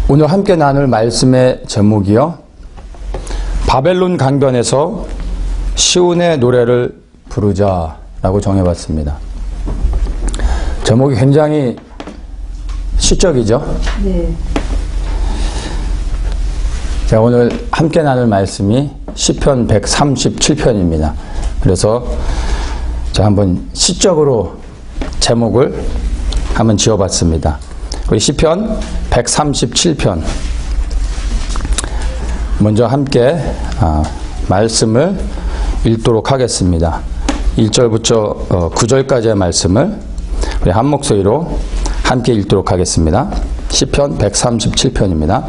오늘 함께 나눌 말씀의 제목이요, 바벨론 강변에서 시온의 노래를 부르자라고 정해봤습니다. 제목이 굉장히 시적이죠? 네. 자, 오늘 함께 나눌 말씀이 시편 137편입니다. 그래서 제가 한번 시적으로 제목을 한번 지어봤습니다. 우리 시편 137편 먼저 함께 말씀을 읽도록 하겠습니다. 1절부터 9절까지의 말씀을 우리 한 목소리로 함께 읽도록 하겠습니다. 시편 137편입니다.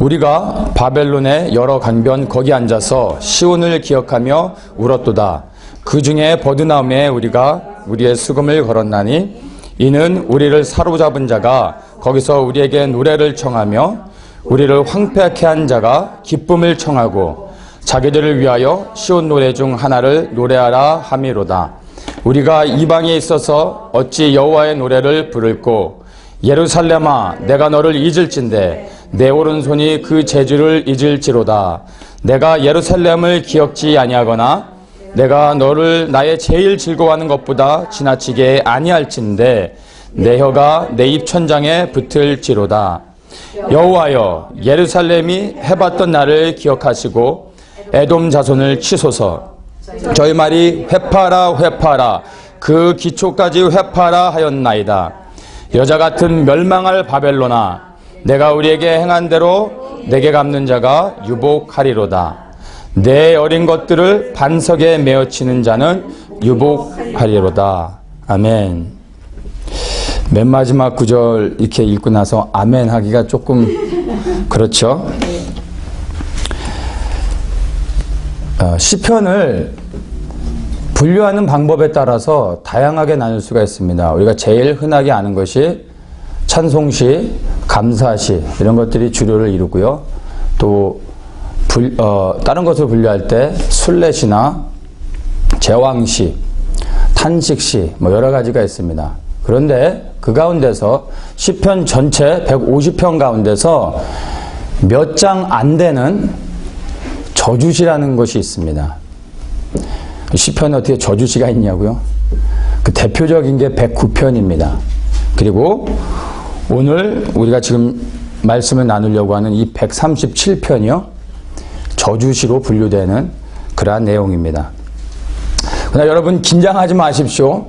우리가 바벨론의 여러 강변 거기 앉아서 시온을 기억하며 울었도다. 그 중에 버드나움에 우리가 우리의 수금을 걸었나니 이는 우리를 사로잡은 자가 거기서 우리에게 노래를 청하며 우리를 황폐하게 한 자가 기쁨을 청하고 자기들을 위하여 시온 노래 중 하나를 노래하라 함이로다. 우리가 이방에 있어서 어찌 여호와의 노래를 부를꼬. 예루살렘아, 내가 너를 잊을진대 내 오른손이 그 재주를 잊을지로다. 내가 예루살렘을 기억지 아니하거나 내가 너를 나의 제일 즐거워하는 것보다 지나치게 아니할진대 내 혀가 내 입천장에 붙을지로다. 여호와여, 예루살렘이 해봤던 날을 기억하시고 에돔 자손을 치소서. 저희 말이 회파라 회파라 그 기초까지 회파라 하였나이다. 여자 같은 멸망할 바벨론아, 내가 우리에게 행한 대로 내게 갚는 자가 유복하리로다. 내 어린 것들을 반석에 메어치는 자는 유복하리로다. 아멘. 맨 마지막 구절 이렇게 읽고 나서 아멘 하기가 조금 그렇죠. 시편을 분류하는 방법에 따라서 다양하게 나눌 수가 있습니다. 우리가 제일 흔하게 아는 것이 찬송시, 감사시 이런 것들이 주류를 이루고요. 또 다른 것을 분류할 때 순례시나 제왕시, 탄식시 뭐 여러 가지가 있습니다. 그런데 그 가운데서 시편 전체 150편 가운데서 몇 장 안 되는 저주시라는 것이 있습니다. 시편에 어떻게 저주시가 있냐고요? 그 대표적인 게 109편입니다. 그리고 오늘 우리가 지금 말씀을 나누려고 하는 이 137편이요. 저주시로 분류되는 그러한 내용입니다. 그러나 여러분 긴장하지 마십시오.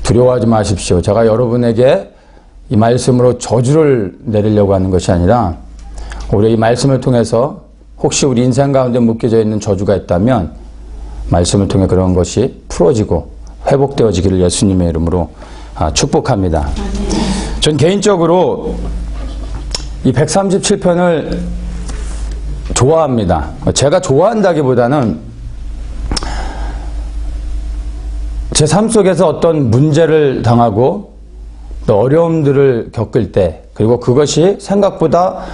두려워하지 마십시오. 제가 여러분에게 이 말씀으로 저주를 내리려고 하는 것이 아니라 오늘 이 말씀을 통해서 혹시 우리 인생 가운데 묶여져 있는 저주가 있다면 말씀을 통해 그런 것이 풀어지고 회복되어지기를 예수님의 이름으로 축복합니다. 전 개인적으로 이 137편을 좋아합니다. 제가 좋아한다기보다는 제 삶 속에서 어떤 문제를 당하고 또 어려움들을 겪을 때, 그리고 그것이 생각보다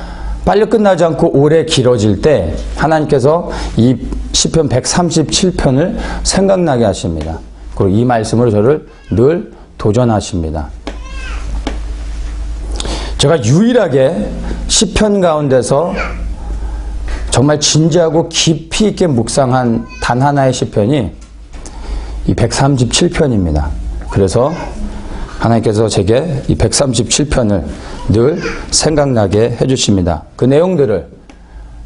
빨리 끝나지 않고 오래 길어질 때 하나님께서 이 시편 137편을 생각나게 하십니다. 그리고 이 말씀으로 저를 늘 도전하십니다. 제가 유일하게 시편 가운데서 정말 진지하고 깊이 있게 묵상한 단 하나의 시편이 이 137편입니다. 그래서 하나님께서 제게 이 137편을 늘 생각나게 해주십니다. 그 내용들을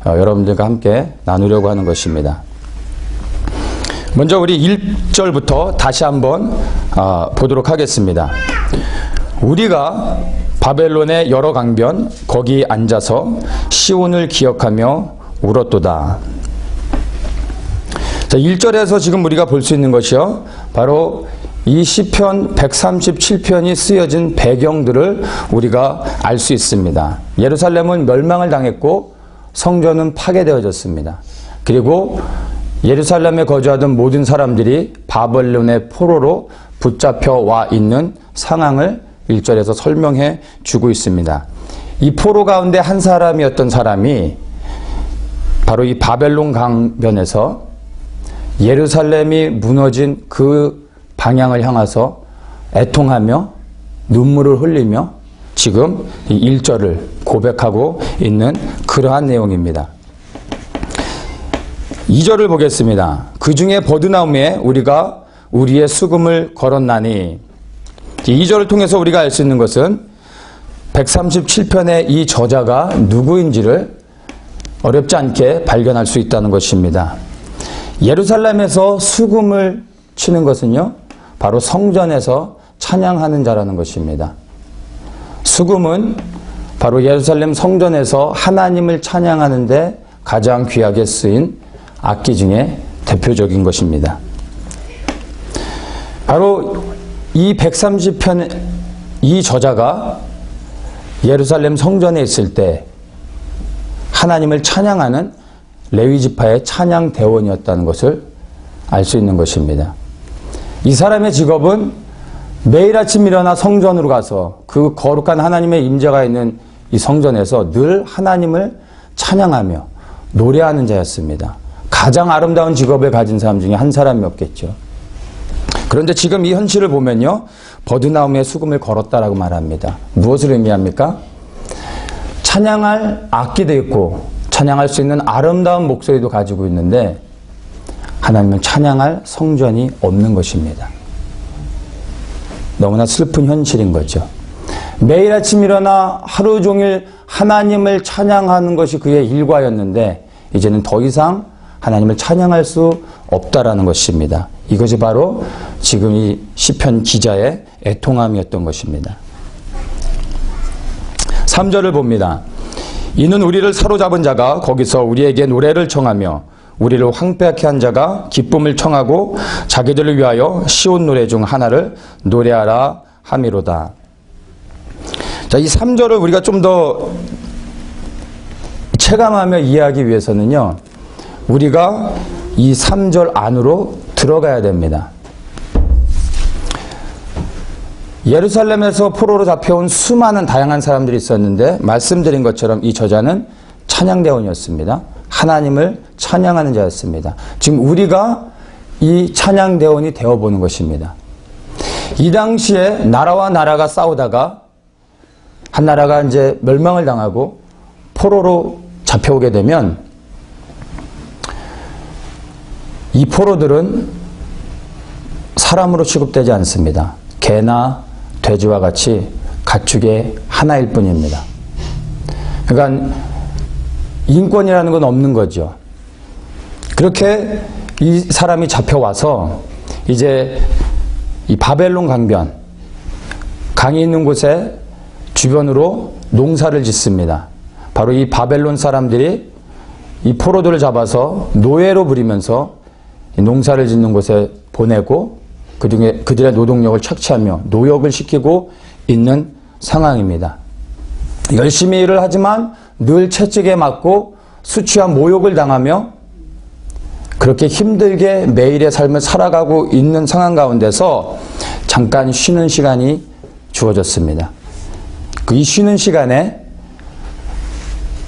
여러분들과 함께 나누려고 하는 것입니다. 먼저 우리 1절부터 다시 한번 보도록 하겠습니다. 우리가 바벨론의 여러 강변 거기 앉아서 시온을 기억하며 울었도다. 자, 1절에서 지금 우리가 볼 수 있는 것이요, 바로 이 시편 137편이 쓰여진 배경들을 우리가 알 수 있습니다. 예루살렘은 멸망을 당했고 성전은 파괴되어졌습니다. 그리고 예루살렘에 거주하던 모든 사람들이 바벨론의 포로로 붙잡혀 와 있는 상황을 1절에서 설명해 주고 있습니다. 이 포로 가운데 한 사람이었던 사람이 바로 이 바벨론 강변에서 예루살렘이 무너진 그 방향을 향해서 애통하며 눈물을 흘리며 지금 이 1절을 고백하고 있는 그러한 내용입니다. 2절을 보겠습니다. 그 중에 버드나움에 우리가 우리의 수금을 걸었나니. 2절을 통해서 우리가 알 수 있는 것은 137편의 이 저자가 누구인지를 어렵지 않게 발견할 수 있다는 것입니다. 예루살렘에서 수금을 치는 것은요, 바로 성전에서 찬양하는 자라는 것입니다. 수금은 바로 예루살렘 성전에서 하나님을 찬양하는데 가장 귀하게 쓰인 악기 중에 대표적인 것입니다. 바로 이 130편 이 저자가 예루살렘 성전에 있을 때 하나님을 찬양하는 레위지파의 찬양 대원이었다는 것을 알 수 있는 것입니다. 이 사람의 직업은 매일 아침 일어나 성전으로 가서 그 거룩한 하나님의 임재가 있는 이 성전에서 늘 하나님을 찬양하며 노래하는 자였습니다. 가장 아름다운 직업을 가진 사람 중에 한 사람이 없겠죠. 그런데 지금 이 현실을 보면요, 버드나움에 수금을 걸었다라고 말합니다. 무엇을 의미합니까? 찬양할 악기도 있고 찬양할 수 있는 아름다운 목소리도 가지고 있는데 하나님을 찬양할 성전이 없는 것입니다. 너무나 슬픈 현실인 거죠. 매일 아침 일어나 하루 종일 하나님을 찬양하는 것이 그의 일과였는데 이제는 더 이상 하나님을 찬양할 수 없다라는 것입니다. 이것이 바로 지금 이 시편 기자의 애통함이었던 것입니다. 3절을 봅니다. 이는 우리를 사로잡은 자가 거기서 우리에게 노래를 청하며 우리를 황폐하게 한 자가 기쁨을 청하고 자기들을 위하여 시온 노래 중 하나를 노래하라 함이로다. 자, 이 3절을 우리가 좀 더 체감하며 이해하기 위해서는요, 우리가 이 3절 안으로 들어가야 됩니다. 예루살렘에서 포로로 잡혀온 수많은 다양한 사람들이 있었는데 말씀드린 것처럼 이 저자는 찬양대원이었습니다. 하나님을 찬양하는 자였습니다. 지금 우리가 이 찬양대원이 되어보는 것입니다. 이 당시에 나라와 나라가 싸우다가 한 나라가 이제 멸망을 당하고 포로로 잡혀오게 되면 이 포로들은 사람으로 취급되지 않습니다. 개나 돼지와 같이 가축의 하나일 뿐입니다. 그러니까 인권이라는 건 없는 거죠. 그렇게 이 사람이 잡혀와서 이제 이 바벨론 강변, 강이 있는 곳에 주변으로 농사를 짓습니다. 바로 이 바벨론 사람들이 이 포로들을 잡아서 노예로 부리면서 농사를 짓는 곳에 보내고 그중에 그들의 노동력을 착취하며 노역을 시키고 있는 상황입니다. 열심히 일을 하지만 늘 채찍에 맞고 수치와 모욕을 당하며 그렇게 힘들게 매일의 삶을 살아가고 있는 상황 가운데서 잠깐 쉬는 시간이 주어졌습니다. 이 쉬는 시간에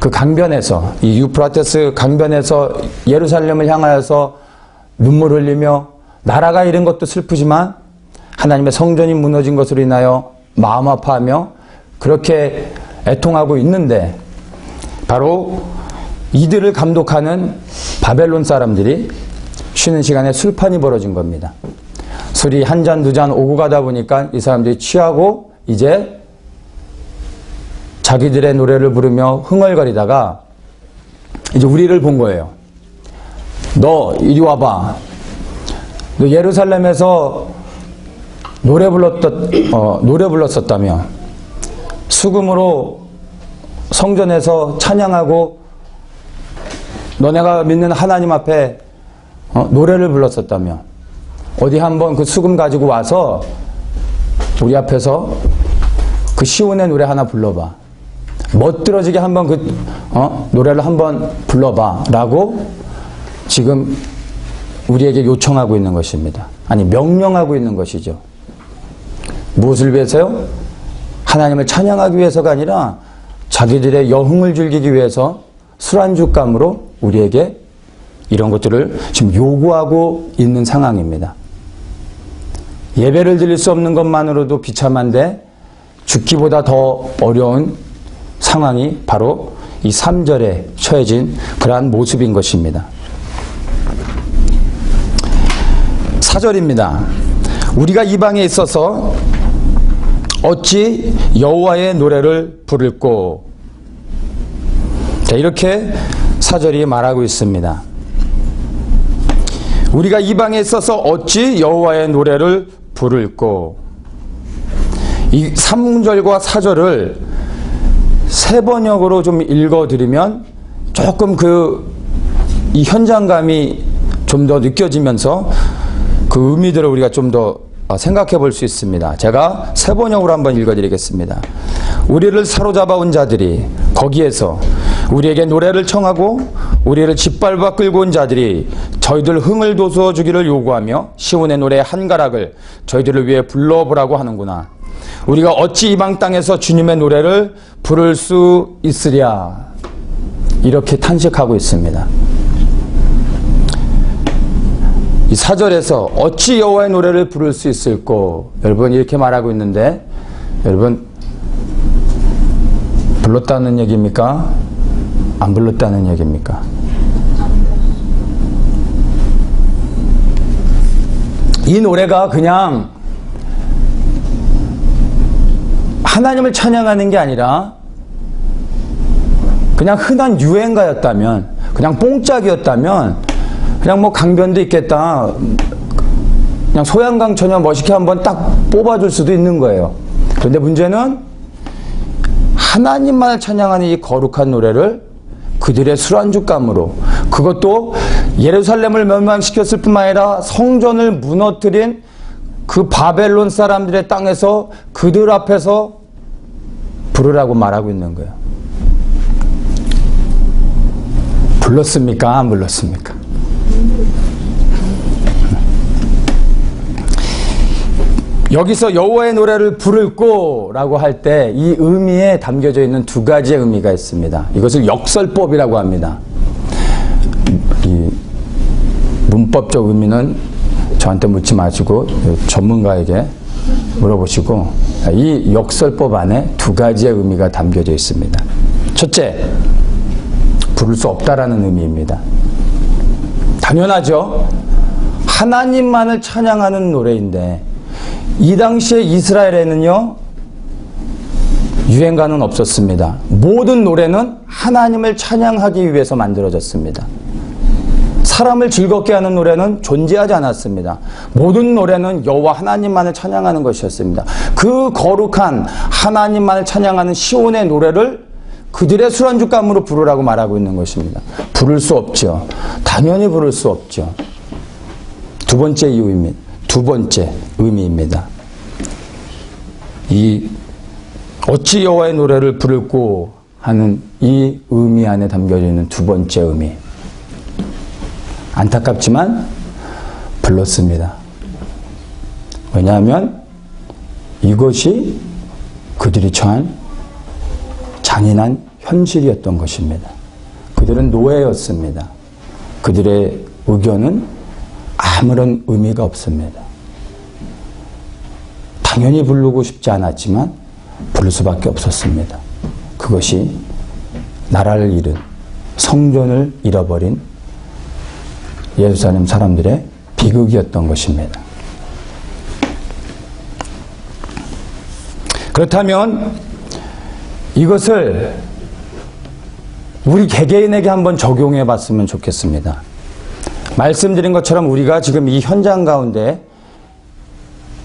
그 강변에서, 이 유프라테스 강변에서 예루살렘을 향하여서 눈물 흘리며 나라가 잃은 것도 슬프지만 하나님의 성전이 무너진 것으로 인하여 마음 아파하며 그렇게 애통하고 있는데 바로 이들을 감독하는 바벨론 사람들이 쉬는 시간에 술판이 벌어진 겁니다. 술이 한 잔, 두 잔 오고 가다 보니까 이 사람들이 취하고 이제 자기들의 노래를 부르며 흥얼거리다가 이제 우리를 본 거예요. 너 이리 와봐. 너 예루살렘에서 노래 불렀었다며. 수금으로 성전에서 찬양하고 너네가 믿는 하나님 앞에 노래를 불렀었다며. 어디 한번 그 수금 가지고 와서 우리 앞에서 그 시온의 노래 하나 불러봐. 멋들어지게 한번 그 노래를 한번 불러봐 라고 지금 우리에게 요청하고 있는 것입니다. 아니 명령하고 있는 것이죠. 무엇을 위해서요? 하나님을 찬양하기 위해서가 아니라 자기들의 여흥을 즐기기 위해서 술안주감으로 우리에게 이런 것들을 지금 요구하고 있는 상황입니다. 예배를 드릴 수 없는 것만으로도 비참한데 죽기보다 더 어려운 상황이 바로 이 3절에 처해진 그러한 모습인 것입니다. 4절입니다. 우리가 이방에 있어서 어찌 여호와의 노래를 부를꼬. 자, 이렇게 4절이 말하고 있습니다. 우리가 이방에 있어서 어찌 여호와의 노래를 부를꼬. 이 3절과 4절을 세 번역으로 좀 읽어드리면 조금 이 현장감이 좀 더 느껴지면서 그 의미들을 우리가 좀 더 생각해 볼 수 있습니다. 제가 세 번역으로 한번 읽어드리겠습니다. 우리를 사로잡아 온 자들이 거기에서 우리에게 노래를 청하고 우리를 짓밟아 끌고 온 자들이 저희들 흥을 돋워 주기를 요구하며 시온의 노래 한 가락을 저희들을 위해 불러보라고 하는구나. 우리가 어찌 이방 땅에서 주님의 노래를 부를 수 있으랴. 이렇게 탄식하고 있습니다. 이 4절에서 어찌 여호와의 노래를 부를 수 있을꼬. 여러분 이렇게 말하고 있는데 여러분 불렀다는 얘기입니까? 안 불렀다는 얘기입니까? 이 노래가 그냥 하나님을 찬양하는 게 아니라 그냥 흔한 유행가였다면, 그냥 뽕짝이었다면 그냥 뭐 강변도 있겠다, 그냥 소양강 처녀 멋있게 한번 딱 뽑아줄 수도 있는 거예요. 그런데 문제는 하나님만을 찬양하는 이 거룩한 노래를 그들의 술안주감으로, 그것도 예루살렘을 멸망시켰을 뿐만 아니라 성전을 무너뜨린 그 바벨론 사람들의 땅에서 그들 앞에서 부르라고 말하고 있는 거예요. 불렀습니까? 안 불렀습니까? 여기서 여호와의 노래를 부를꼬 라고 할 때 이 의미에 담겨져 있는 두 가지의 의미가 있습니다. 이것을 역설법이라고 합니다. 이 문법적 의미는 저한테 묻지 마시고 전문가에게 물어보시고, 이 역설법 안에 두 가지의 의미가 담겨져 있습니다. 첫째, 부를 수 없다라는 의미입니다. 당연하죠. 하나님만을 찬양하는 노래인데 이 당시에 이스라엘에는요 유행가는 없었습니다. 모든 노래는 하나님을 찬양하기 위해서 만들어졌습니다. 사람을 즐겁게 하는 노래는 존재하지 않았습니다. 모든 노래는 여호와 하나님만을 찬양하는 것이었습니다. 그 거룩한 하나님만을 찬양하는 시온의 노래를 그들의 술안주감으로 부르라고 말하고 있는 것입니다. 부를 수 없죠. 당연히 부를 수 없죠. 두 번째 이유입니다. 두 번째 의미입니다. 이 어찌 여호와의 노래를 부를꼬 하는 이 의미 안에 담겨져 있는 두 번째 의미. 안타깝지만 불렀습니다. 왜냐하면 이것이 그들이 처한 잔인한 현실이었던 것입니다. 그들은 노예였습니다. 그들의 의견은 아무런 의미가 없습니다. 당연히 부르고 싶지 않았지만 부를 수밖에 없었습니다. 그것이 나라를 잃은, 성전을 잃어버린 예루살렘 사람들의 비극이었던 것입니다. 그렇다면 이것을 우리 개개인에게 한번 적용해 봤으면 좋겠습니다. 말씀드린 것처럼 우리가 지금 이 현장 가운데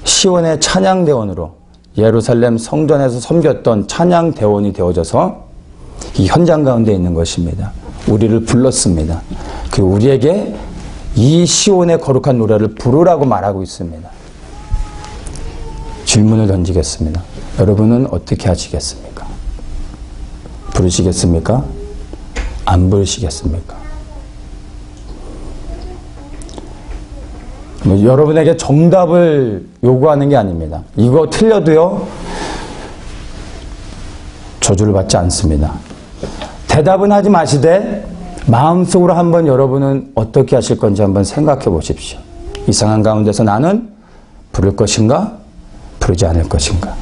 시온의 찬양대원으로 예루살렘 성전에서 섬겼던 찬양대원이 되어져서 이 현장 가운데 있는 것입니다. 우리를 불렀습니다. 그리고 우리에게 이 시온의 거룩한 노래를 부르라고 말하고 있습니다. 질문을 던지겠습니다. 여러분은 어떻게 하시겠습니까? 부르시겠습니까? 안 부르시겠습니까? 여러분에게 정답을 요구하는 게 아닙니다. 이거 틀려도요 저주를 받지 않습니다. 대답은 하지 마시되 마음속으로 한번 여러분은 어떻게 하실 건지 한번 생각해 보십시오. 이 상황 가운데서 나는 부를 것인가? 부르지 않을 것인가?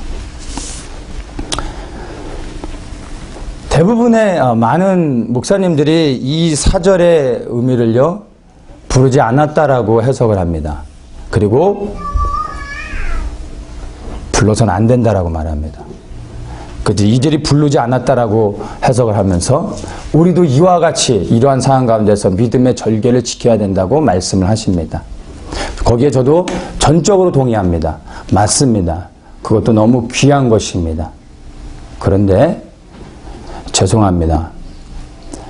대부분의 많은 목사님들이 이 사절의 의미를요, 부르지 않았다라고 해석을 합니다. 그리고 불러서는 안 된다라고 말합니다. 이들이 부르지 않았다라고 해석을 하면서 우리도 이와 같이 이러한 상황 가운데서 믿음의 절개를 지켜야 된다고 말씀을 하십니다. 거기에 저도 전적으로 동의합니다. 맞습니다. 그것도 너무 귀한 것입니다. 그런데 죄송합니다.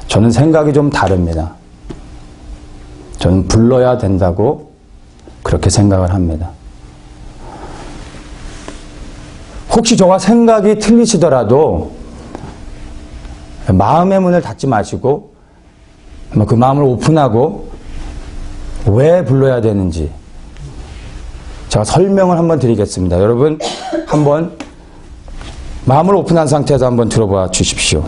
저는 생각이 좀 다릅니다. 저는 불러야 된다고 그렇게 생각을 합니다. 혹시 저와 생각이 틀리시더라도 마음의 문을 닫지 마시고 그 마음을 오픈하고 왜 불러야 되는지 제가 설명을 한번 드리겠습니다. 여러분 한번 마음을 오픈한 상태에서 한번 들어봐 주십시오.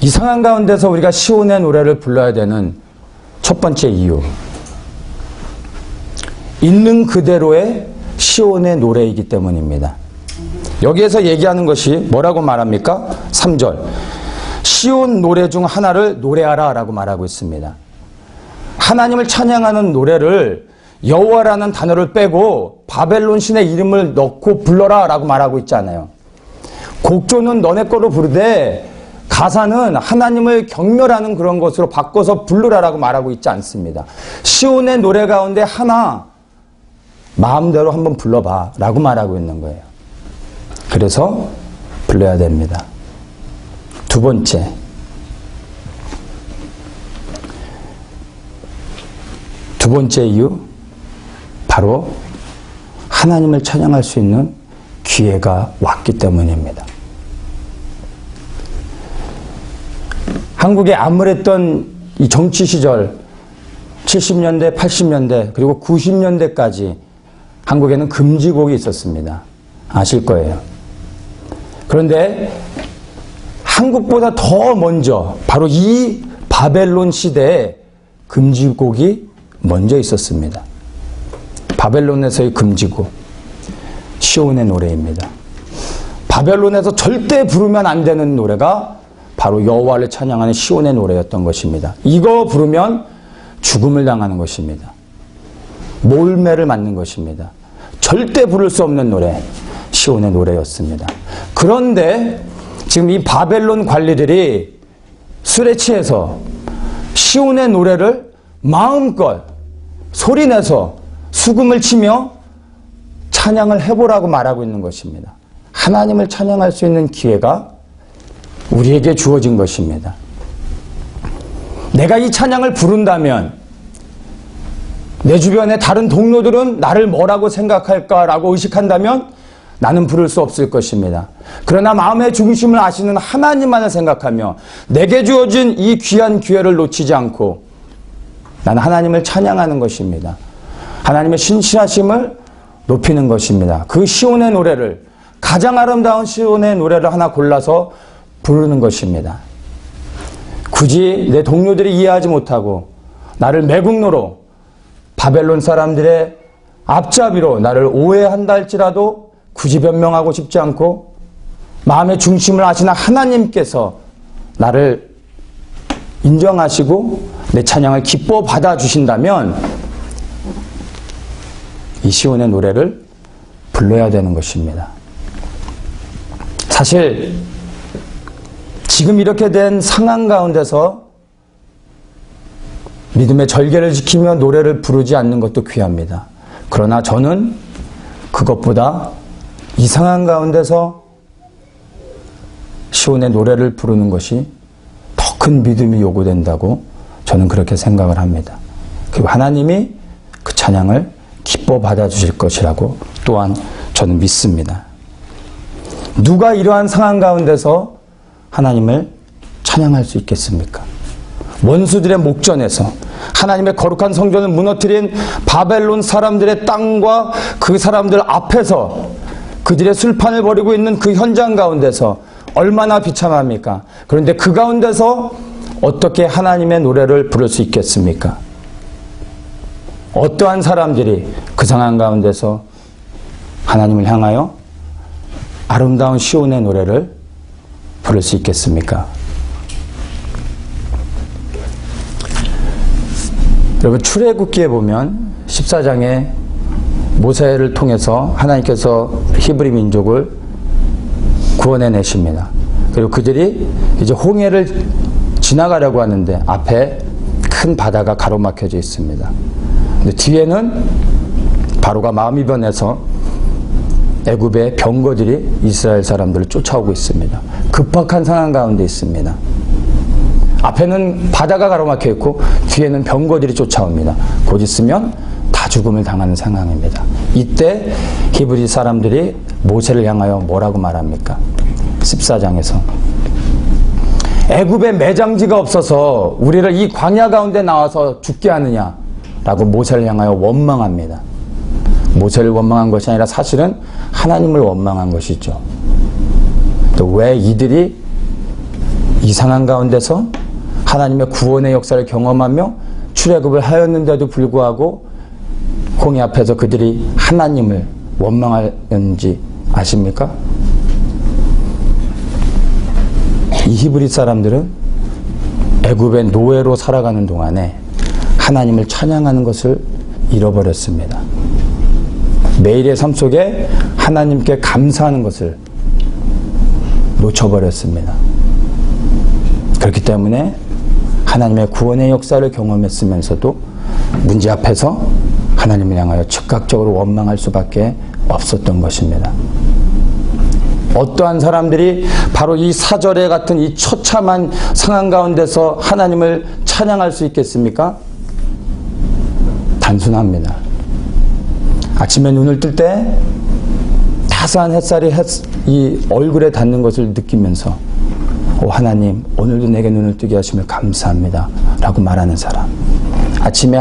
이 상황 가운데서 우리가 시온의 노래를 불러야 되는 첫 번째 이유, 있는 그대로의 시온의 노래이기 때문입니다. 여기에서 얘기하는 것이 뭐라고 말합니까? 3절. 시온 노래 중 하나를 노래하라 라고 말하고 있습니다. 하나님을 찬양하는 노래를 여호와라는 단어를 빼고 바벨론 신의 이름을 넣고 불러라 라고 말하고 있잖아요. 곡조는 너네 거로 부르되 가사는 하나님을 경멸하는 그런 것으로 바꿔서 부르라라고 말하고 있지 않습니다. 시온의 노래 가운데 하나 마음대로 한번 불러봐 라고 말하고 있는 거예요. 그래서 불러야 됩니다. 두 번째, 이유, 바로 하나님을 찬양할 수 있는 기회가 왔기 때문입니다. 한국에 암울했던 이 정치 시절 70년대, 80년대 그리고 90년대까지 한국에는 금지곡이 있었습니다. 아실 거예요. 그런데 한국보다 더 먼저 바로 이 바벨론 시대에 금지곡이 먼저 있었습니다. 바벨론에서의 금지곡, 시온의 노래입니다. 바벨론에서 절대 부르면 안 되는 노래가 바로 여호와를 찬양하는 시온의 노래였던 것입니다. 이거 부르면 죽음을 당하는 것입니다. 몰매를 맞는 것입니다. 절대 부를 수 없는 노래, 시온의 노래였습니다. 그런데 지금 이 바벨론 관리들이 술에 취해서 시온의 노래를 마음껏 소리내서 수금을 치며 찬양을 해보라고 말하고 있는 것입니다. 하나님을 찬양할 수 있는 기회가 우리에게 주어진 것입니다. 내가 이 찬양을 부른다면 내 주변의 다른 동료들은 나를 뭐라고 생각할까라고 의식한다면 나는 부를 수 없을 것입니다. 그러나 마음의 중심을 아시는 하나님만을 생각하며 내게 주어진 이 귀한 기회를 놓치지 않고 나는 하나님을 찬양하는 것입니다. 하나님의 신실하심을 높이는 것입니다. 그 시온의 노래를, 가장 아름다운 시온의 노래를 하나 골라서 부르는 것입니다. 굳이 내 동료들이 이해하지 못하고 나를 매국노로 바벨론 사람들의 앞잡이로 나를 오해한다 할지라도 굳이 변명하고 싶지 않고 마음의 중심을 아시는 하나님께서 나를 인정하시고 내 찬양을 기뻐 받아주신다면 이 시온의 노래를 불러야 되는 것입니다. 사실 지금 이렇게 된 상황 가운데서 믿음의 절개를 지키며 노래를 부르지 않는 것도 귀합니다. 그러나 저는 그것보다 이 상황 가운데서 시온의 노래를 부르는 것이 더 큰 믿음이 요구된다고 저는 그렇게 생각을 합니다. 그리고 하나님이 그 찬양을 기뻐 받아주실 것이라고 또한 저는 믿습니다. 누가 이러한 상황 가운데서 하나님을 찬양할 수 있겠습니까? 원수들의 목전에서 하나님의 거룩한 성전을 무너뜨린 바벨론 사람들의 땅과 그 사람들 앞에서 그들의 술판을 벌이고 있는 그 현장 가운데서 얼마나 비참합니까? 그런데 그 가운데서 어떻게 하나님의 노래를 부를 수 있겠습니까? 어떠한 사람들이 그 상황 가운데서 하나님을 향하여 아름다운 시온의 노래를 부를 수 있겠습니까? 여러분, 출애굽기에 보면 14장에 모세를 통해서 하나님께서 히브리 민족을 구원해내십니다. 그리고 그들이 이제 홍해를 지나가려고 하는데 앞에 큰 바다가 가로막혀져 있습니다. 근데 뒤에는 바로가 마음이 변해서 애굽의 병거들이 이스라엘 사람들을 쫓아오고 있습니다. 급박한 상황 가운데 있습니다. 앞에는 바다가 가로막혀 있고 뒤에는 병거들이 쫓아옵니다. 곧 있으면 다 죽음을 당하는 상황입니다. 이때 히브리 사람들이 모세를 향하여 뭐라고 말합니까? 14장에서 애굽에 매장지가 없어서 우리를 이 광야 가운데 나와서 죽게 하느냐라고 모세를 향하여 원망합니다. 모세를 원망한 것이 아니라 사실은 하나님을 원망한 것이죠. 또 왜 이들이 이 상황 가운데서 하나님의 구원의 역사를 경험하며 출애굽을 하였는데도 불구하고 홍해 앞에서 그들이 하나님을 원망하는지 아십니까? 이 히브리 사람들은 애굽의 노예로 살아가는 동안에 하나님을 찬양하는 것을 잃어버렸습니다. 매일의 삶 속에 하나님께 감사하는 것을 놓쳐버렸습니다. 그렇기 때문에 하나님의 구원의 역사를 경험했으면서도 문제 앞에서 하나님을 향하여 즉각적으로 원망할 수밖에 없었던 것입니다. 어떠한 사람들이 바로 이 사절에 같은 이 처참한 상황 가운데서 하나님을 찬양할 수 있겠습니까? 단순합니다. 아침에 눈을 뜰 때 따스한 햇살이 이 얼굴에 닿는 것을 느끼면서 하나님, 오늘도 내게 눈을 뜨게 하시며 감사합니다 라고 말하는 사람. 아침에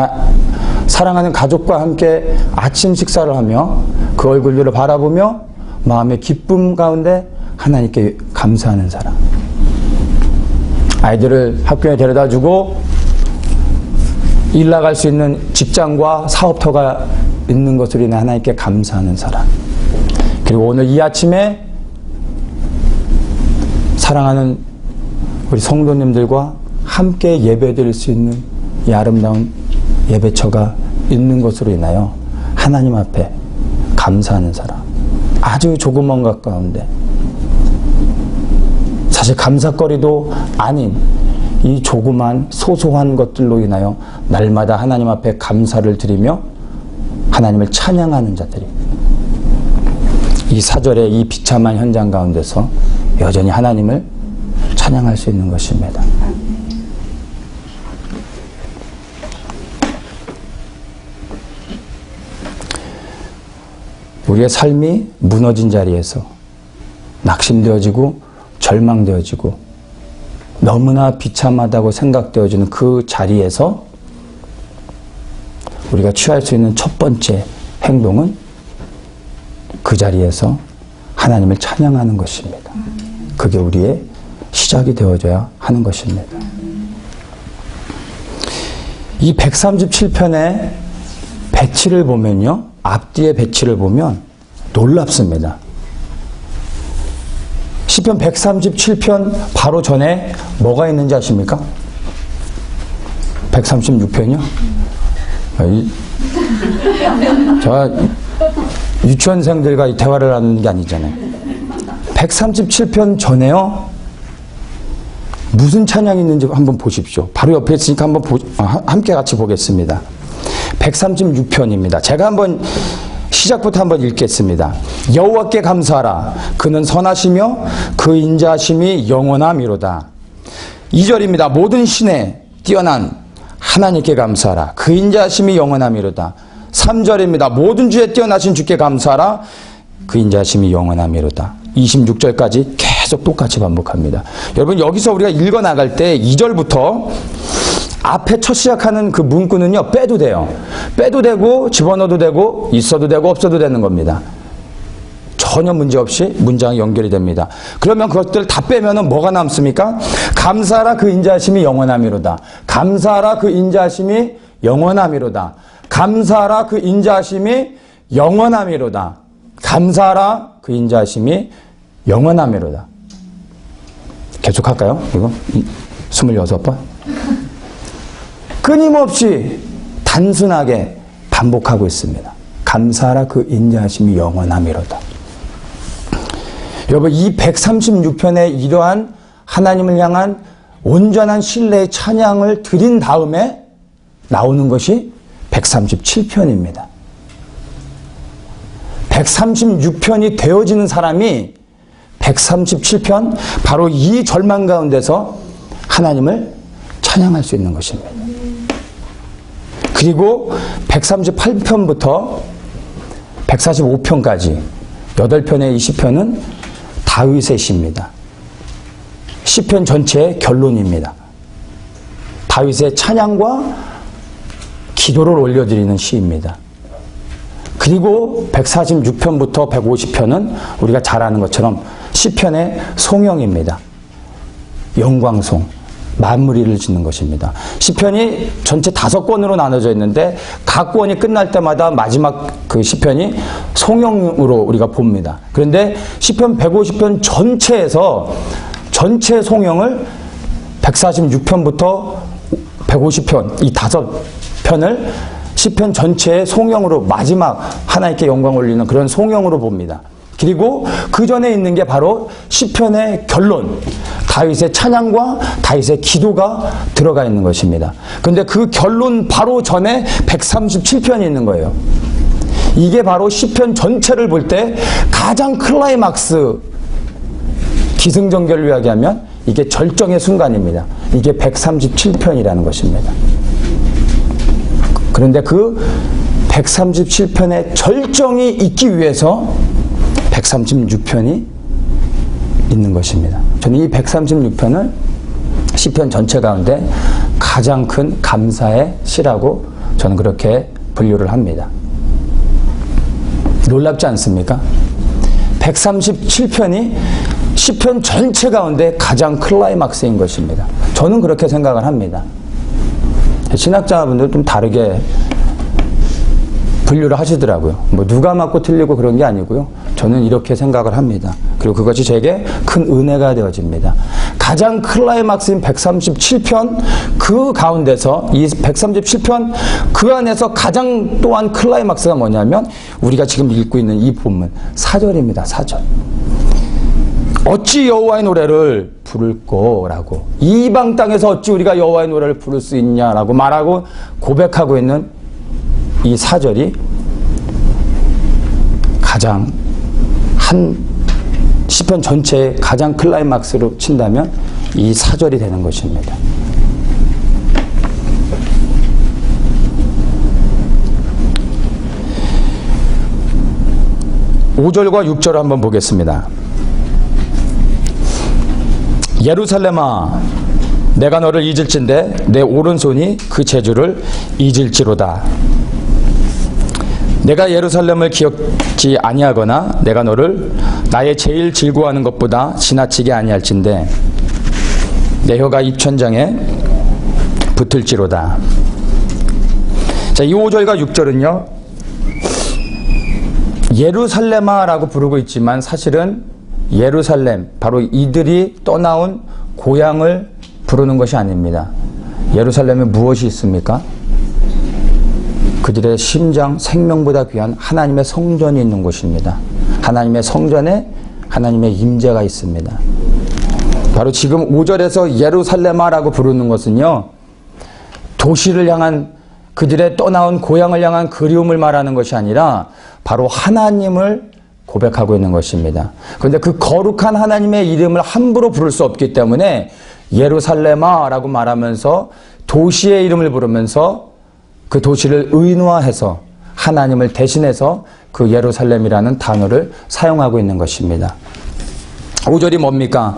사랑하는 가족과 함께 아침 식사를 하며 그 얼굴들을 바라보며 마음의 기쁨 가운데 하나님께 감사하는 사람. 아이들을 학교에 데려다주고 일 나갈 수 있는 직장과 사업터가 있는 것으로 인해 하나님께 감사하는 사람. 그리고 오늘 이 아침에 사랑하는 우리 성도님들과 함께 예배드릴 수 있는 이 아름다운 예배처가 있는 것으로 인하여 하나님 앞에 감사하는 사람. 아주 조그만 것 가운데 사실 감사거리도 아닌 이 조그만 소소한 것들로 인하여 날마다 하나님 앞에 감사를 드리며 하나님을 찬양하는 자들이 이 사절의 이 비참한 현장 가운데서 여전히 하나님을 찬양할 수 있는 것입니다. 우리의 삶이 무너진 자리에서 낙심되어지고 절망되어지고 너무나 비참하다고 생각되어지는 그 자리에서 우리가 취할 수 있는 첫 번째 행동은 그 자리에서 하나님을 찬양하는 것입니다. 그게 우리의 시작이 되어져야 하는 것입니다. 이 137편의 배치를 보면요, 앞뒤의 배치를 보면 놀랍습니다. 시편 137편 바로 전에 뭐가 있는지 아십니까? 136편이요? 제가 유치원생들과 이 대화를 하는 게 아니잖아요. 137편 전에요, 무슨 찬양이 있는지 한번 보십시오. 바로 옆에 있으니까 함께 같이 보겠습니다. 136편입니다. 제가 한번 시작부터 한번 읽겠습니다. 여호와께 감사하라. 그는 선하시며 그 인자하심이 영원함이로다. 2절입니다. 모든 신에 뛰어난 하나님께 감사하라. 그 인자하심이 영원함이로다. 3절입니다. 모든 주에 뛰어나신 주께 감사하라. 그 인자하심이 영원함이로다. 26절까지 계속 똑같이 반복합니다. 여러분, 여기서 우리가 읽어나갈 때 2절부터 앞에 첫 시작하는 그 문구는요, 빼도 돼요. 빼도 되고 집어넣어도 되고 있어도 되고 없어도 되는 겁니다. 전혀 문제없이 문장이 연결이 됩니다. 그러면 그것들 다 빼면은 뭐가 남습니까? 감사하라 그 인자하심이 영원함이로다. 감사하라 그 인자하심이 영원함이로다. 감사하라 그 인자하심이 영원함이로다. 감사하라 그 인자하심이 영원함이로다. 계속 할까요? 이거 26번. 끊임없이 단순하게 반복하고 있습니다. 감사하라 그 인자하심이 영원함이로다. 여러분, 이 136편의 이러한 하나님을 향한 온전한 신뢰의 찬양을 드린 다음에 나오는 것이 137편입니다. 136편이 되어지는 사람이 137편, 바로 이 절망 가운데서 하나님을 찬양할 수 있는 것입니다. 그리고 138편부터 145편까지 8편의 이 시편은 다윗의 시입니다. 시편 전체의 결론입니다. 다윗의 찬양과 기도를 올려드리는 시입니다. 그리고 146편부터 150편은 우리가 잘 아는 것처럼 시편의 송영입니다. 영광송, 만무리를 짓는 것입니다. 시편이 전체 5권으로 나눠져 있는데 각 권이 끝날 때마다 마지막 그 시편이 송영으로 우리가 봅니다. 그런데 시편 150편 전체에서 전체 송영을 146편부터 150편, 이 5편을 시편 전체의 송영으로 마지막 하나님께 영광 올리는 그런 송영으로 봅니다. 그리고 그 전에 있는 게 바로 시편의 결론, 다윗의 찬양과 다윗의 기도가 들어가 있는 것입니다. 그런데 그 결론 바로 전에 137편이 있는 거예요. 이게 바로 시편 전체를 볼 때 가장 클라이막스, 기승전결로 이야기하면 이게 절정의 순간입니다. 이게 137편이라는 것입니다. 그런데 그 137편의 절정이 있기 위해서 136편이 있는 것입니다. 저는 이 136편을 시편 전체 가운데 가장 큰 감사의 시라고 저는 그렇게 분류를 합니다. 놀랍지 않습니까? 137편이 시편 전체 가운데 가장 클라이막스인 것입니다. 저는 그렇게 생각을 합니다. 신학자분들 좀 다르게 분류를 하시더라고요. 뭐 누가 맞고 틀리고 그런 게 아니고요. 저는 이렇게 생각을 합니다. 그리고 그것이 제게 큰 은혜가 되어집니다. 가장 클라이막스인 137편 그 가운데서 이 137편 그 안에서 가장 또한 클라이막스가 뭐냐면 우리가 지금 읽고 있는 이 본문 4절입니다. 4절. 어찌 여호와의 노래를 부를꼬라고, 이방 땅에서 어찌 우리가 여호와의 노래를 부를 수 있냐라고 말하고 고백하고 있는 이 4절이 가장 한 시편 전체의 가장 클라이막스로 친다면 이 4절이 되는 것입니다. (5절과) (6절을) 한번 보겠습니다. 예루살렘아, 내가 너를 잊을진대 내 오른손이 그 재주를 잊을지로다. 내가 예루살렘을 기억지 아니하거나 내가 너를 나의 제일 즐거워하는 것보다 지나치게 아니할진대 내 혀가 입천장에 붙을지로다. 자, 이 5절과 6절은요, 예루살렘아라고 부르고 있지만 사실은 예루살렘, 바로 이들이 떠나온 고향을 부르는 것이 아닙니다. 예루살렘에 무엇이 있습니까? 그들의 심장, 생명보다 귀한 하나님의 성전이 있는 곳입니다. 하나님의 성전에 하나님의 임재가 있습니다. 바로 지금 5절에서 예루살렘아라고 부르는 것은요, 도시를 향한, 그들의 떠나온 고향을 향한 그리움을 말하는 것이 아니라 바로 하나님을 고백하고 있는 것입니다. 그런데 그 거룩한 하나님의 이름을 함부로 부를 수 없기 때문에 예루살렘아라고 말하면서 도시의 이름을 부르면서 그 도시를 의인화해서 하나님을 대신해서 그 예루살렘이라는 단어를 사용하고 있는 것입니다. 5절이 뭡니까?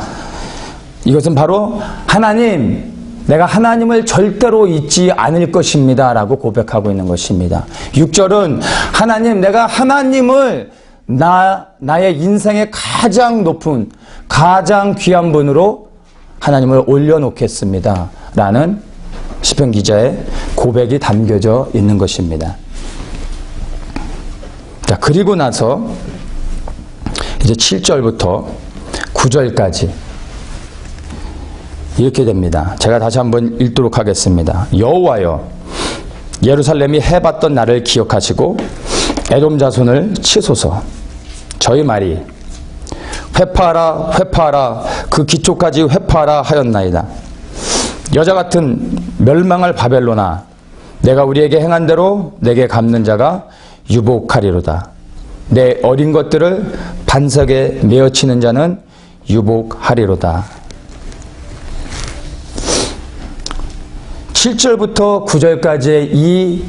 이것은 바로 하나님, 내가 하나님을 절대로 잊지 않을 것입니다 라고 고백하고 있는 것입니다. 6절은 하나님, 내가 하나님을 나의 인생의 가장 높은, 가장 귀한 분으로 하나님을 올려놓겠습니다 라는 시편 기자의 고백이 담겨져 있는 것입니다. 자, 그리고 나서 이제 7절부터 9절까지 이렇게 됩니다. 제가 다시 한번 읽도록 하겠습니다. 여호와여, 예루살렘이 해봤던 날을 기억하시고 에돔 자손을 치소서. 저희 말이 회파하라 회파하라 그 기초까지 회파하라 하였나이다. 여자 같은 멸망할 바벨론아, 내가 우리에게 행한 대로 내게 갚는 자가 유복하리로다. 내 어린 것들을 반석에 메어치는 자는 유복하리로다. 7절부터 9절까지의 이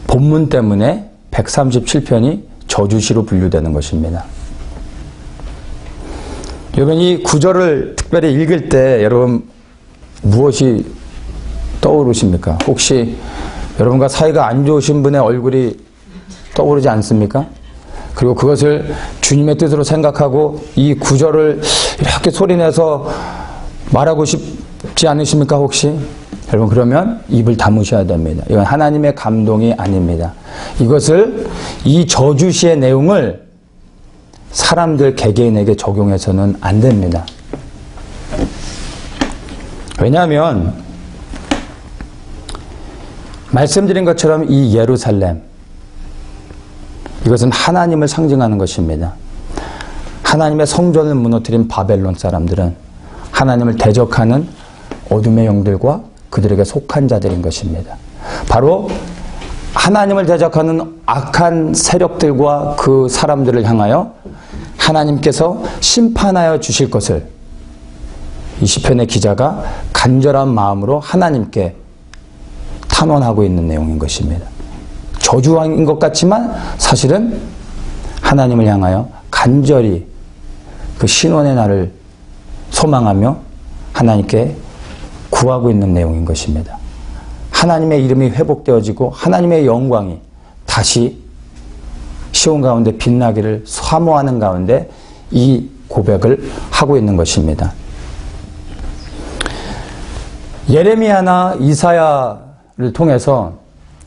본문 때문에 137편이 저주시로 분류되는 것입니다. 여러분, 이 9절을 특별히 읽을 때 여러분 무엇이 떠오르십니까? 혹시 여러분과 사이가 안 좋으신 분의 얼굴이 떠오르지 않습니까? 그리고 그것을 주님의 뜻으로 생각하고 이 9절을 이렇게 소리내서 말하고 싶지 않으십니까 혹시? 여러분, 그러면 입을 다무셔야 됩니다. 이건 하나님의 감동이 아닙니다. 이것을, 이 저주시의 내용을 사람들 개개인에게 적용해서는 안 됩니다. 왜냐하면 말씀드린 것처럼 이 예루살렘, 이것은 하나님을 상징하는 것입니다. 하나님의 성전을 무너뜨린 바벨론 사람들은 하나님을 대적하는 어둠의 영들과 그들에게 속한 자들인 것입니다. 바로 하나님을 대적하는 악한 세력들과 그 사람들을 향하여 하나님께서 심판하여 주실 것을 이 시편의 기자가 간절한 마음으로 하나님께 탄원하고 있는 내용인 것입니다. 저주인 것 같지만 사실은 하나님을 향하여 간절히 그 신원의 날을 소망하며 하나님께 구하고 있는 내용인 것입니다. 하나님의 이름이 회복되어지고 하나님의 영광이 다시 시온 가운데 빛나기를 사모하는 가운데 이 고백을 하고 있는 것입니다. 예레미야나 이사야를 통해서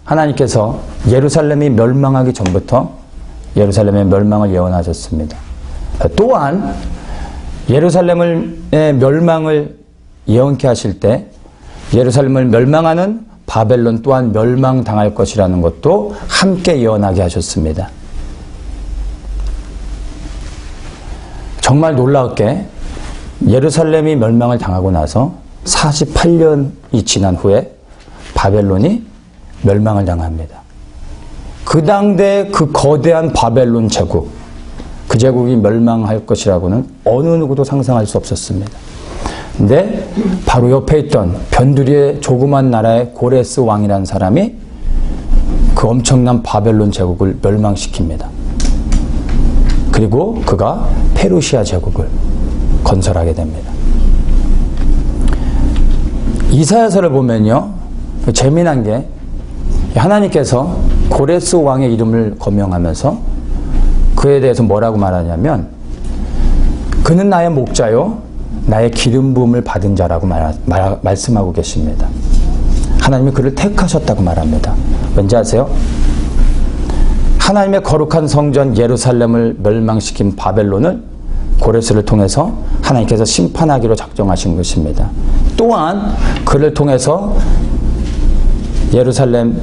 하나님께서 예루살렘이 멸망하기 전부터 예루살렘의 멸망을 예언하셨습니다. 또한 예루살렘의 멸망을 예언케 하실 때 예루살렘을 멸망하는 바벨론 또한 멸망당할 것이라는 것도 함께 예언하게 하셨습니다. 정말 놀라웠게 예루살렘이 멸망을 당하고 나서 48년이 지난 후에 바벨론이 멸망을 당합니다. 그 당대 그 거대한 바벨론 제국, 그 제국이 멸망할 것이라고는 어느 누구도 상상할 수 없었습니다. 근데 바로 옆에 있던 변두리의 조그만 나라의 고레스 왕이라는 사람이 그 엄청난 바벨론 제국을 멸망시킵니다. 그리고 그가 페르시아 제국을 건설하게 됩니다. 이사야서를 보면요, 재미난 게 하나님께서 고레스 왕의 이름을 거명하면서 그에 대해서 뭐라고 말하냐면 그는 나의 목자요 나의 기름 부음을 받은 자라고 말씀하고 계십니다. 하나님이 그를 택하셨다고 말합니다. 왠지 아세요? 하나님의 거룩한 성전 예루살렘을 멸망시킨 바벨론을 고레스를 통해서 하나님께서 심판하기로 작정하신 것입니다. 또한 그를 통해서 예루살렘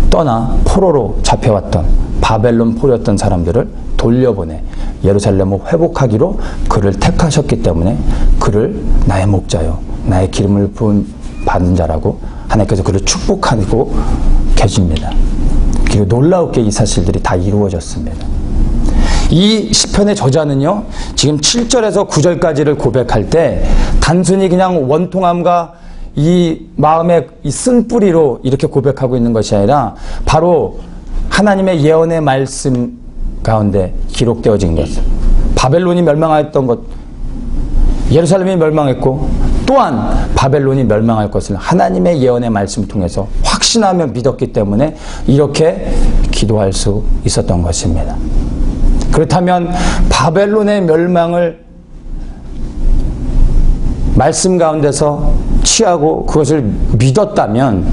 떠나 포로로 잡혀왔던 바벨론 포로였던 사람들을 돌려보내 예루살렘을 회복하기로 그를 택하셨기 때문에 그를 나의 목자요 나의 기름을 부은 받은 자라고 하나님께서 그를 축복하고 계십니다. 그리고 놀라웠게 이 사실들이 다 이루어졌습니다. 이 시편의 저자는요, 지금 7절에서 9절까지를 고백할 때 단순히 그냥 원통함과 이 마음의 이 쓴뿌리로 이렇게 고백하고 있는 것이 아니라 바로 하나님의 예언의 말씀 가운데 기록되어진 것, 바벨론이 멸망하였던 것, 예루살렘이 멸망했고 또한 바벨론이 멸망할 것을 하나님의 예언의 말씀 통해서 확신하며 믿었기 때문에 이렇게 기도할 수 있었던 것입니다. 그렇다면 바벨론의 멸망을 말씀 가운데서 취하고 그것을 믿었다면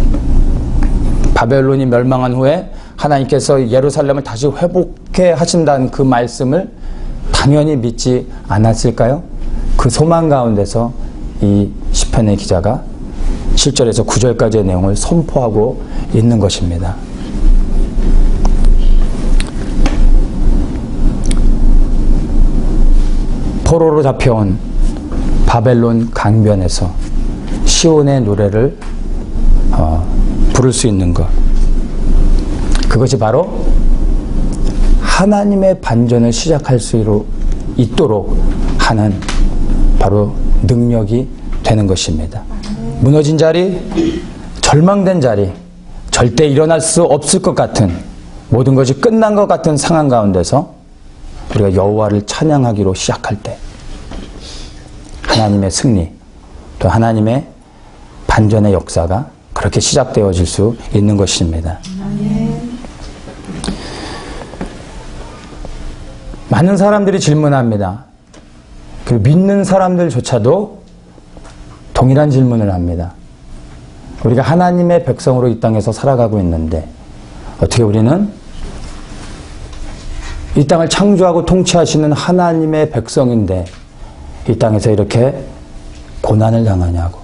바벨론이 멸망한 후에 하나님께서 예루살렘을 다시 회복해 하신다는 그 말씀을 당연히 믿지 않았을까요? 그 소망 가운데서 이 시편의 기자가 7절에서 9절까지의 내용을 선포하고 있는 것입니다. 포로로 잡혀온 바벨론 강변에서 시온의 노래를 부를 수 있는 것, 그것이 바로 하나님의 반전을 시작할 수 있도록 하는 바로 능력이 되는 것입니다. 무너진 자리, 절망된 자리, 절대 일어날 수 없을 것 같은, 모든 것이 끝난 것 같은 상황 가운데서 우리가 여호와를 찬양하기로 시작할 때 하나님의 승리, 또 하나님의 반전의 역사가 그렇게 시작되어질 수 있는 것입니다. 많은 사람들이 질문합니다. 그리고 믿는 사람들조차도 동일한 질문을 합니다. 우리가 하나님의 백성으로 이 땅에서 살아가고 있는데 어떻게 우리는 이 땅을 창조하고 통치하시는 하나님의 백성인데 이 땅에서 이렇게 고난을 당하냐고,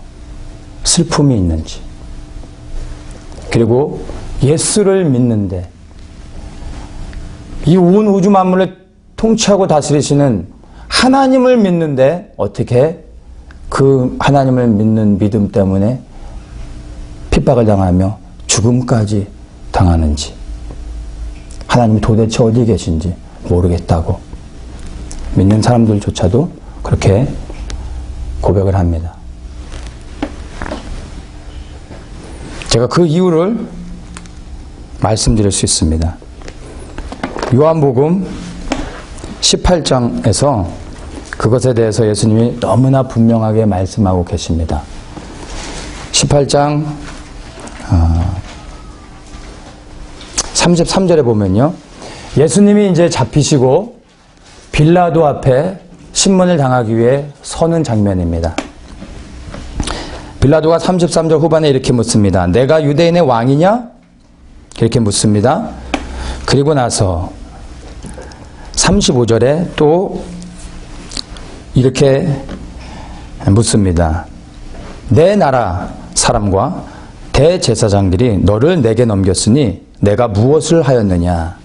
슬픔이 있는지, 그리고 예수를 믿는데 이 온 우주 만물을 통치하고 다스리시는 하나님을 믿는데 어떻게 그 하나님을 믿는 믿음 때문에 핍박을 당하며 죽음까지 당하는지, 하나님이 도대체 어디 계신지 모르겠다고 믿는 사람들조차도 그렇게 고백을 합니다. 제가 그 이유를 말씀드릴 수 있습니다. 요한복음 18장에서 그것에 대해서 예수님이 너무나 분명하게 말씀하고 계십니다. 18장 33절에 보면요, 예수님이 이제 잡히시고 빌라도 앞에 신문을 당하기 위해 서는 장면입니다. 빌라도가 33절 후반에 이렇게 묻습니다. 내가 유대인의 왕이냐? 이렇게 묻습니다. 그리고 나서 35절에 또 이렇게 묻습니다. 내 나라 사람과 대제사장들이 너를 내게 넘겼으니 내가 무엇을 하였느냐?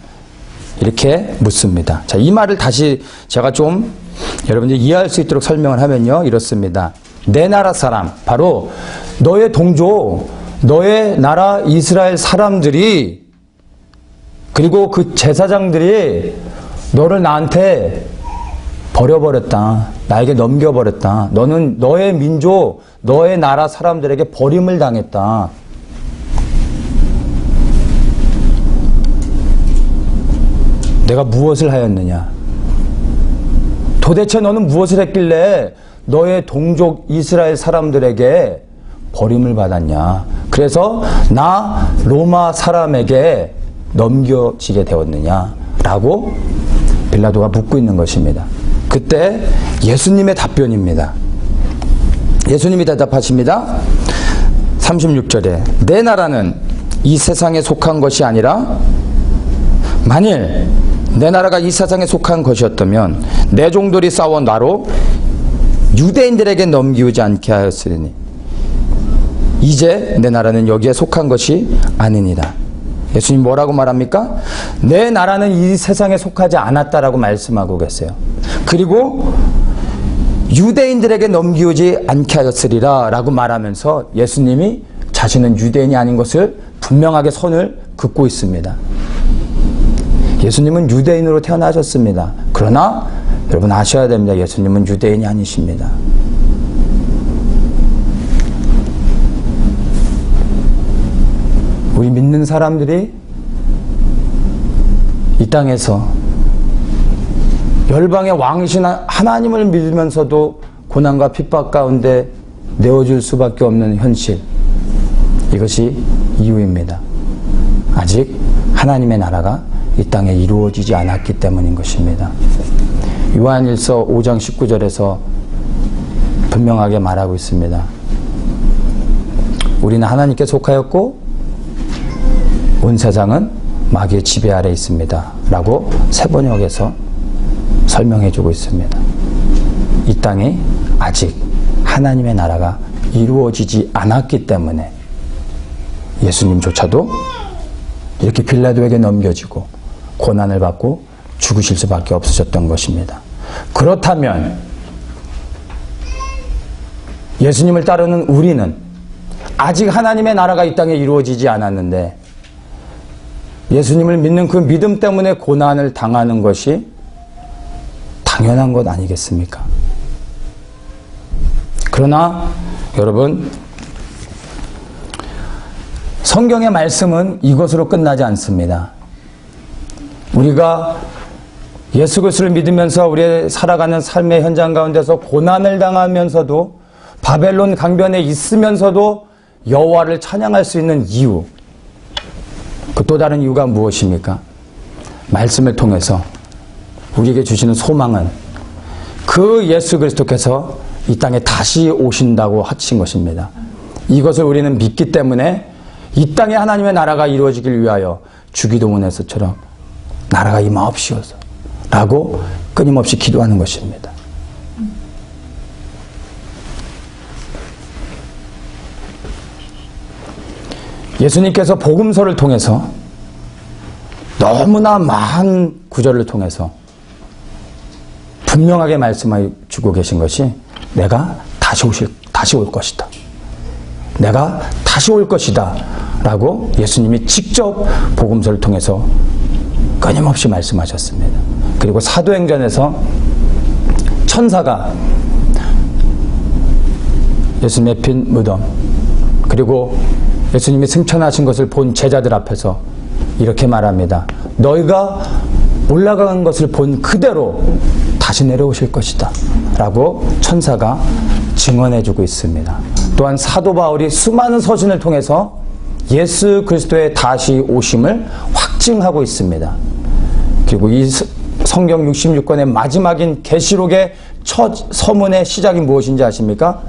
이렇게 묻습니다. 자, 이 말을 다시 제가 좀 여러분들이 이해할 수 있도록 설명을 하면요, 이렇습니다. 내 나라 사람, 바로 너의 동족, 너의 나라 이스라엘 사람들이, 그리고 그 제사장들이 너를 나한테 버려버렸다. 나에게 넘겨버렸다. 너는 너의 민족, 너의 나라 사람들에게 버림을 당했다. 내가 무엇을 하였느냐? 도대체 너는 무엇을 했길래 너의 동족 이스라엘 사람들에게 버림을 받았냐? 그래서 나 로마 사람에게 넘겨지게 되었느냐? 라고 빌라도가 묻고 있는 것입니다. 그때 예수님의 답변입니다. 예수님이 대답하십니다. 36절에 내 나라는 이 세상에 속한 것이 아니라 만일 내 나라가 이 세상에 속한 것이었다면 내 종들이 싸워 나로 유대인들에게 넘기우지 않게 하였으니 이제 내 나라는 여기에 속한 것이 아니니라. 예수님 뭐라고 말합니까? 내 나라는 이 세상에 속하지 않았다라고 말씀하고 계세요. 그리고 유대인들에게 넘기우지 않게 하였으리라 라고 말하면서 예수님이 자신은 유대인이 아닌 것을 분명하게 선을 긋고 있습니다. 예수님은 유대인으로 태어나셨습니다. 그러나 여러분 아셔야 됩니다. 예수님은 유대인이 아니십니다. 우리 믿는 사람들이 이 땅에서 열방의 왕이신 하나님을 믿으면서도 고난과 핍박 가운데 내어줄 수밖에 없는 현실, 이것이 이유입니다. 아직 하나님의 나라가 이 땅에 이루어지지 않았기 때문인 것입니다. 요한일서 5장 19절에서 분명하게 말하고 있습니다. 우리는 하나님께 속하였고 온 세상은 마귀의 지배 아래 있습니다. 라고 세번역에서 설명해 주고 있습니다. 이 땅이 아직 하나님의 나라가 이루어지지 않았기 때문에 예수님조차도 이렇게 빌라도에게 넘겨지고 고난을 받고 죽으실 수밖에 없으셨던 것입니다. 그렇다면 예수님을 따르는 우리는 아직 하나님의 나라가 이 땅에 이루어지지 않았는데 예수님을 믿는 그 믿음 때문에 고난을 당하는 것이 당연한 것 아니겠습니까? 그러나 여러분, 성경의 말씀은 이것으로 끝나지 않습니다. 우리가 예수 그리스도를 믿으면서 우리의 살아가는 삶의 현장 가운데서 고난을 당하면서도 바벨론 강변에 있으면서도 여호와를 찬양할 수 있는 이유, 그 또 다른 이유가 무엇입니까? 말씀을 통해서 우리에게 주시는 소망은 그 예수 그리스도께서 이 땅에 다시 오신다고 하신 것입니다. 이것을 우리는 믿기 때문에 이 땅에 하나님의 나라가 이루어지길 위하여 주기도문에서처럼 나라가 임하옵시어서 라고 끊임없이 기도하는 것입니다. 예수님께서 복음서를 통해서 너무나 많은 구절을 통해서 분명하게 말씀해 주고 계신 것이 내가 다시 올 것이다. 내가 다시 올 것이다. 라고 예수님이 직접 복음서를 통해서 끊임없이 말씀하셨습니다. 그리고 사도행전에서 천사가 예수님의 빈 무덤, 그리고 예수님이 승천하신 것을 본 제자들 앞에서 이렇게 말합니다. 너희가 올라간 것을 본 그대로 다시 내려오실 것이다. 라고 천사가 증언해주고 있습니다. 또한 사도 바울이 수많은 서신을 통해서 예수 그리스도의 다시 오심을 확증하고 있습니다. 그리고 이 성경 66권의 마지막인 계시록의 첫 서문의 시작이 무엇인지 아십니까?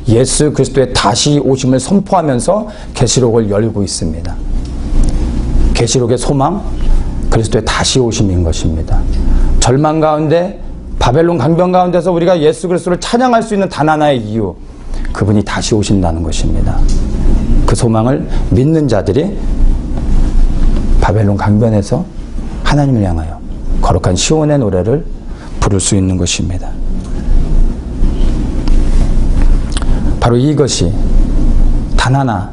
예수 그리스도의 다시 오심을 선포하면서 계시록을 열고 있습니다. 계시록의 소망, 그리스도의 다시 오심인 것입니다. 절망 가운데, 바벨론 강변 가운데서 우리가 예수 그리스도를 찬양할 수 있는 단 하나의 이유, 그분이 다시 오신다는 것입니다. 그 소망을 믿는 자들이 바벨론 강변에서 하나님을 향하여 거룩한 시온의 노래를 부를 수 있는 것입니다. 바로 이것이 단 하나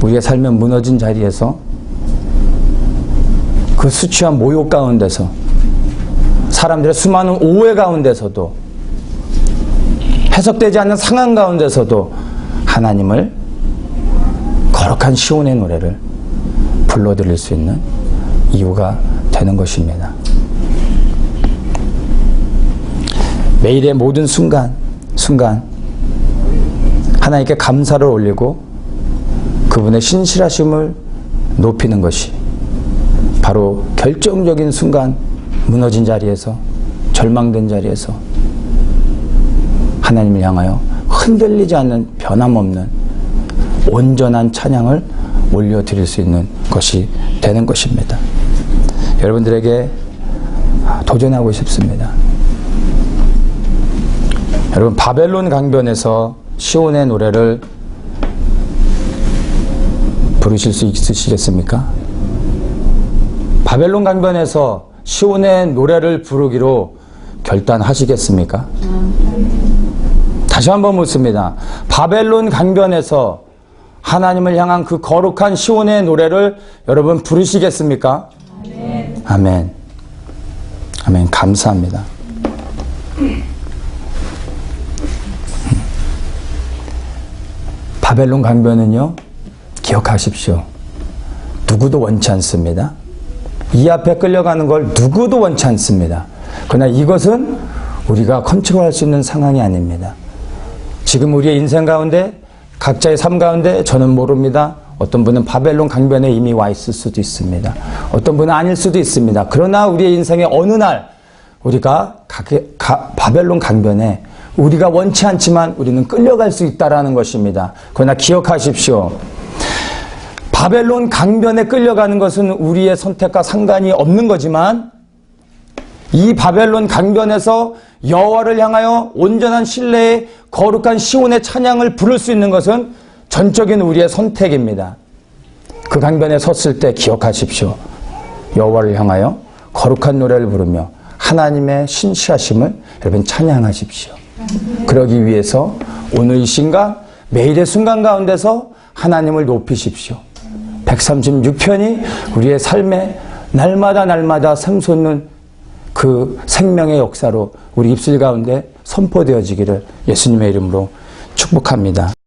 우리의 삶의 무너진 자리에서 그 수치와 모욕 가운데서 사람들의 수많은 오해 가운데서도 해석되지 않는 상황 가운데서도 하나님을 거룩한 시온의 노래를 불러드릴 수 있는 이유가 되는 것입니다. 매일의 모든 순간 하나님께 감사를 올리고 그분의 신실하심을 높이는 것이 바로 결정적인 순간 무너진 자리에서 절망된 자리에서 하나님을 향하여 흔들리지 않는 변함없는 온전한 찬양을 올려드릴 수 있는 것이 되는 것입니다. 여러분들에게 도전하고 싶습니다. 여러분, 바벨론 강변에서 시온의 노래를 부르실 수 있으시겠습니까? 바벨론 강변에서 시온의 노래를 부르기로 결단하시겠습니까? 다시 한번 묻습니다. 바벨론 강변에서 하나님을 향한 그 거룩한 시온의 노래를 여러분 부르시겠습니까? 아멘. 아멘. 아멘. 감사합니다. 바벨론 강변은요, 기억하십시오. 누구도 원치 않습니다. 이 앞에 끌려가는 걸 누구도 원치 않습니다. 그러나 이것은 우리가 컨트롤할 수 있는 상황이 아닙니다. 지금 우리의 인생 가운데, 각자의 삶 가운데 저는 모릅니다. 어떤 분은 바벨론 강변에 이미 와 있을 수도 있습니다. 어떤 분은 아닐 수도 있습니다. 그러나 우리의 인생의 어느 날 우리가 바벨론 강변에 우리가 원치 않지만 우리는 끌려갈 수 있다라는 것입니다. 그러나 기억하십시오. 바벨론 강변에 끌려가는 것은 우리의 선택과 상관이 없는 거지만 이 바벨론 강변에서 여호와를 향하여 온전한 신뢰의 거룩한 시온의 찬양을 부를 수 있는 것은 전적인 우리의 선택입니다. 그 강변에 섰을 때 기억하십시오. 여호와를 향하여 거룩한 노래를 부르며 하나님의 신실하심을 여러분 찬양하십시오. 그러기 위해서 오늘 이 시간과 매일의 순간 가운데서 하나님을 높이십시오. 136편이 우리의 삶에 날마다 샘솟는 그 생명의 역사로 우리 입술 가운데 선포되어지기를 예수님의 이름으로 축복합니다.